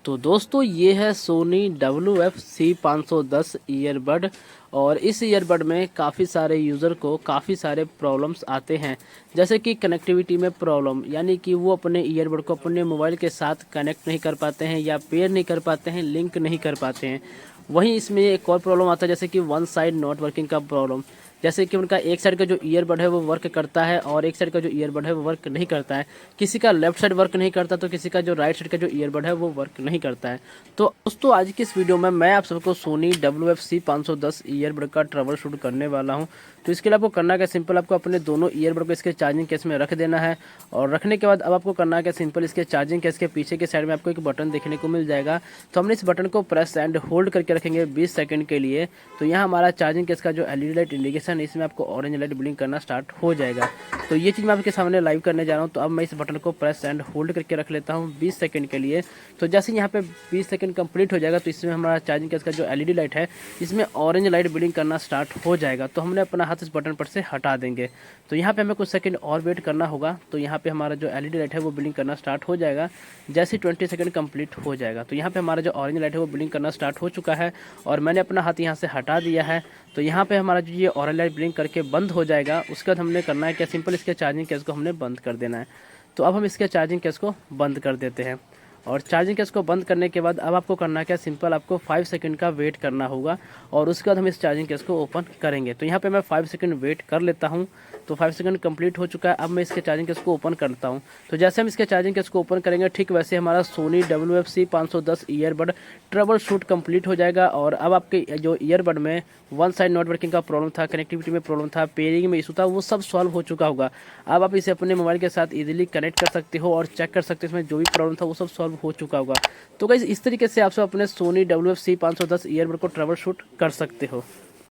तो दोस्तों ये है सोनी WF-C510 ईयरबड। और इस ईयरबड में काफ़ी सारे यूज़र को काफ़ी सारे प्रॉब्लम्स आते हैं, जैसे कि कनेक्टिविटी में प्रॉब्लम, यानी कि वो अपने ईयरबड को अपने मोबाइल के साथ कनेक्ट नहीं कर पाते हैं या पेयर नहीं कर पाते हैं, लिंक नहीं कर पाते हैं। वहीं इसमें एक और प्रॉब्लम आता है, जैसे कि वन साइड नॉट वर्किंग का प्रॉब्लम, जैसे कि उनका एक साइड का जो ईयरबड है वो वर्क करता है और एक साइड का जो ईयरबड है वो वर्क नहीं करता है। किसी का लेफ्ट साइड वर्क नहीं करता तो किसी का जो राइट साइड का जो ईयरबड है वो वर्क नहीं करता है। तो दोस्तों आज की इस वीडियो में मैं आप सबको सोनी WF-C510 ईयरबड का ट्रबल शूट करने वाला हूं। तो इसके लिए आपको करना क्या, सिंपल आपको अपने दोनों ईयरबड को इसके चार्जिंग केस में रख देना है। और रखने के बाद अब आपको करना क्या, सिंपल इसके चार्जिंग केस के पीछे के साइड में आपको एक बटन देखने को मिल जाएगा। तो हमने इस बटन को प्रेस एंड होल्ड करके रखेंगे 20 सेकंड के लिए। तो यहाँ हमारा चार्जिंग केस का जो LED लाइट इंडिकेशन है इसमें आपको ऑरेंज लाइट ब्लिंक करना स्टार्ट हो जाएगा। तो ये चीज़ मैं आपके सामने लाइव करने जा रहा हूँ। तो अब मैं इस बटन को प्रेस एंड होल्ड करके रख लेता हूँ 20 सेकंड के लिए। तो जैसे यहाँ पे 20 सेकंड कंप्लीट हो जाएगा तो इसमें हमारा चार्जिंग केस का जो LED लाइट है इसमें ऑरेंज लाइट ब्लिंक करना स्टार्ट हो जाएगा। तो हमने अपना हाथ इस बटन पर से हटा देंगे। तो यहाँ पे हमें कुछ सेकंड और वेट करना होगा। तो यहाँ पे हमारा जो LED लाइट है वो ब्लिंक करना स्टार्ट हो जाएगा जैसे 20 सेकंड कंप्लीट हो जाएगा। तो यहाँ पे हमारा जो ऑरेंज लाइट है वो ब्लिंक करना स्टार्ट हो चुका है और मैंने अपना हाथ यहाँ से हटा दिया है। तो यहाँ पे हमारा जो ये ऑरेंज लाइट ब्लिंक करके बंद हो जाएगा। उसके बाद हमने करना है क्या, सिंपल इसके चार्जिंग केस को हमने बंद कर देना है। तो अब हम इसके चार्जिंग केस को बंद कर देते हैं। और चार्जिंग केस को बंद करने के बाद अब आपको करना क्या, सिंपल आपको 5 सेकंड का वेट करना होगा और उसके बाद हम इस चार्जिंग केस को ओपन करेंगे। तो यहाँ पे मैं 5 सेकंड वेट कर लेता हूँ। तो 5 सेकंड कंप्लीट हो चुका है। अब मैं इसके चार्जिंग केस को ओपन करता हूँ। तो जैसे हम इसके चार्जिंग केस को ओपन करेंगे ठीक वैसे हमारा Sony WF-C510 earbud troubleshoot complete हो जाएगा। और अब आपके जो ईयरबड में वन साइड नॉट वर्किंग का प्रॉब्लम था, कनेक्टिविटी में प्रॉब्लम था, पेयरिंग में इशू था, वो सब सॉल्व हो चुका होगा। अब आप इसे अपने मोबाइल के साथ इजीली कनेक्ट कर सकते हो और चेक कर सकते हो इसमें जो भी प्रॉब्लम था वो सब सॉल्व हो चुका होगा। तो गाइस इस तरीके से आप सब अपने सोनी WF-C510 ईयरबड को ट्रबल शूट कर सकते हो।